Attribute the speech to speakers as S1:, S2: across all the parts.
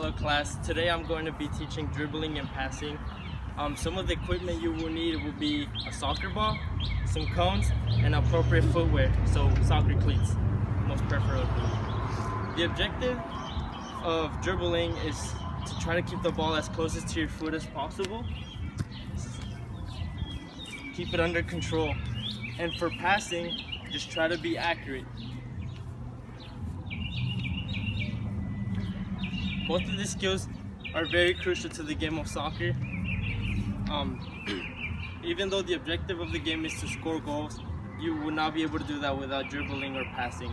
S1: Hello class, today I'm going to be teaching dribbling and passing. Some of the equipment you will need will be a soccer ball, some cones, and appropriate footwear, so soccer cleats, most preferably. The objective of dribbling is to try to keep the ball as closest to your foot as possible. Keep it under control. And for passing, just try to be accurate. Both of these skills are very crucial to the game of soccer. Even though the objective of the game is to score goals, you will not be able to do that without dribbling or passing.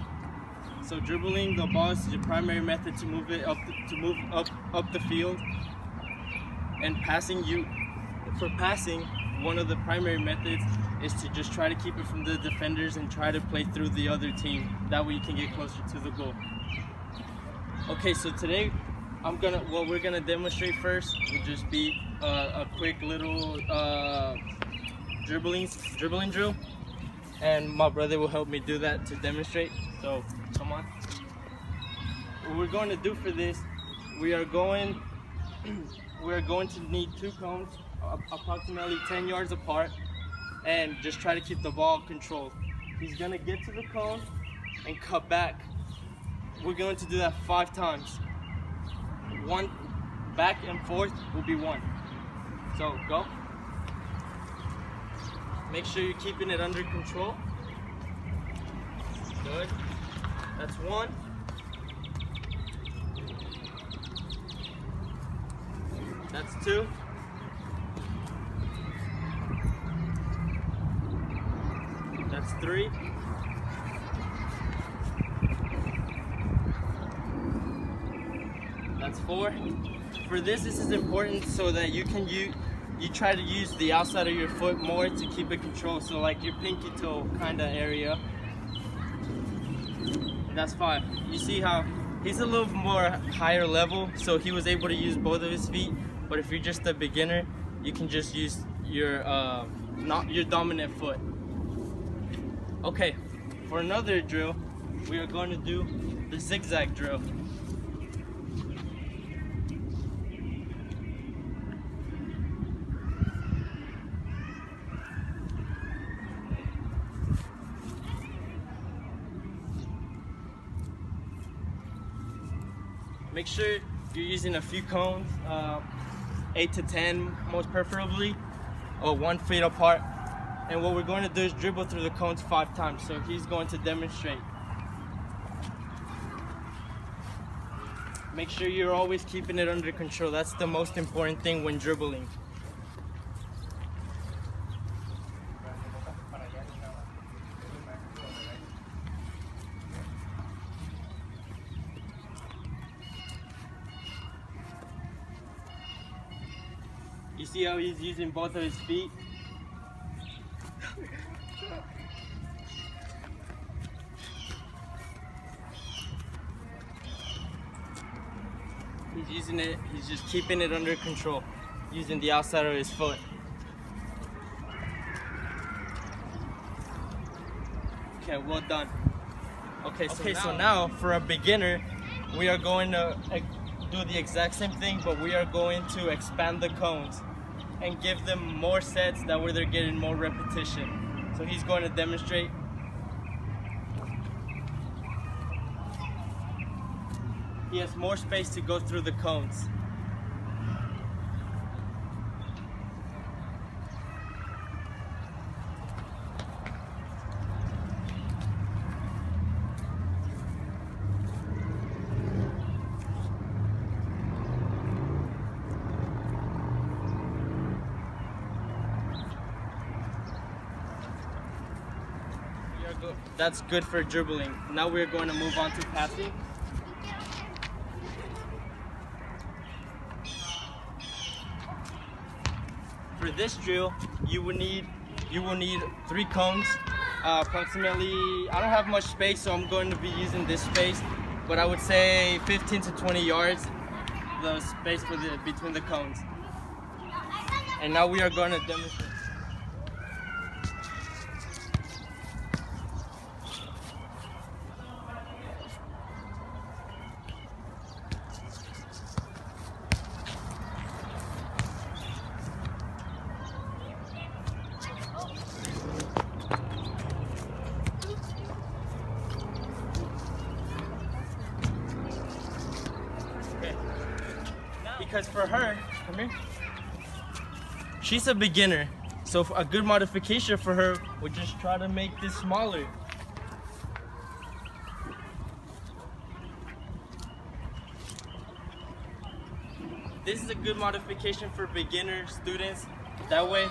S1: So dribbling the ball is your primary method to move it up the field. And for passing, one of the primary methods is to just try to keep it from the defenders and try to play through the other team. That way you can get closer to the goal. Okay, so today what we're gonna demonstrate first will just be a quick little dribbling drill, and my brother will help me do that to demonstrate. So come on. What we're going to do for this, we are going to need 2 cones approximately 10 yards apart, and just try to keep the ball controlled. He's gonna get to the cone and cut back. We're going to do that 5 times. 1 back and forth will be 1. So go. Make sure you're keeping it under control. Good. That's 1. That's 2. That's 3. That's 4. For this is important so that you try to use the outside of your foot more to keep it controlled. So like your pinky toe kind of area. That's 5. You see how he's a little more higher level, so he was able to use both of his feet. But if you're just a beginner, you can just use your not your dominant foot. Okay, for another drill, we are going to do the zigzag drill. Make sure you're using a few cones, 8 to 10 most preferably, or 1 feet apart. And what we're going to do is dribble through the cones 5 times. So he's going to demonstrate. Make sure you're always keeping it under control. That's the most important thing when dribbling. You see how he's using both of his feet? He's using it, he's just keeping it under control, using the outside of his foot. Okay, well done. Okay, so now for a beginner, we are going to do the exact same thing, but we are going to expand the cones and give them more sets, that way they're getting more repetition. So he's going to demonstrate. He has more space to go through the cones. That's good for dribbling. Now we're going to move on to passing. For this drill, you will need 3 cones. Approximately, I don't have much space, so I'm going to be using this space, but I would say 15 to 20 yards, the space between the cones. And now we are going to demonstrate. because for her, come here, she's a beginner. So a good modification for her would just try to make this smaller. This is a good modification for beginner students. That way,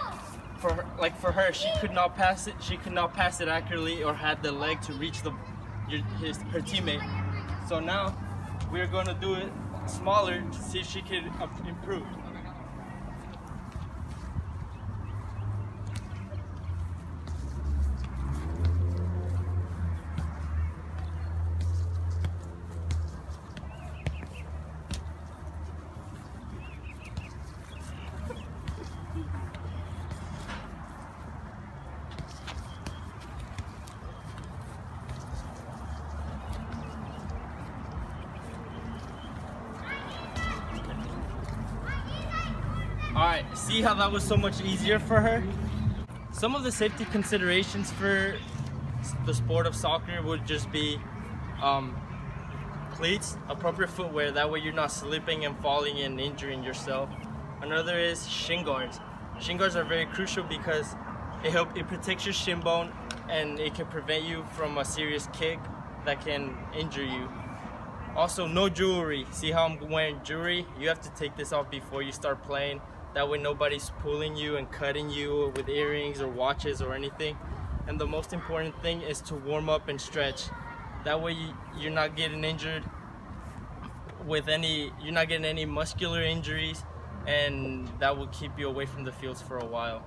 S1: for her, she could not pass it. She could not pass it accurately or had the leg to reach her teammate. So now we're going to do it smaller to see if she can improve. Alright, see how that was so much easier for her? Some of the safety considerations for the sport of soccer would just be cleats, appropriate footwear, that way you're not slipping and falling and injuring yourself. Another is shin guards. Shin guards are very crucial because it protects your shin bone and it can prevent you from a serious kick that can injure you. Also, no jewelry. See how I'm wearing jewelry? You have to take this off before you start playing. That way nobody's pulling you and cutting you with earrings or watches or anything. And the most important thing is to warm up and stretch. That way you're not getting injured you're not getting any muscular injuries, and that will keep you away from the fields for a while.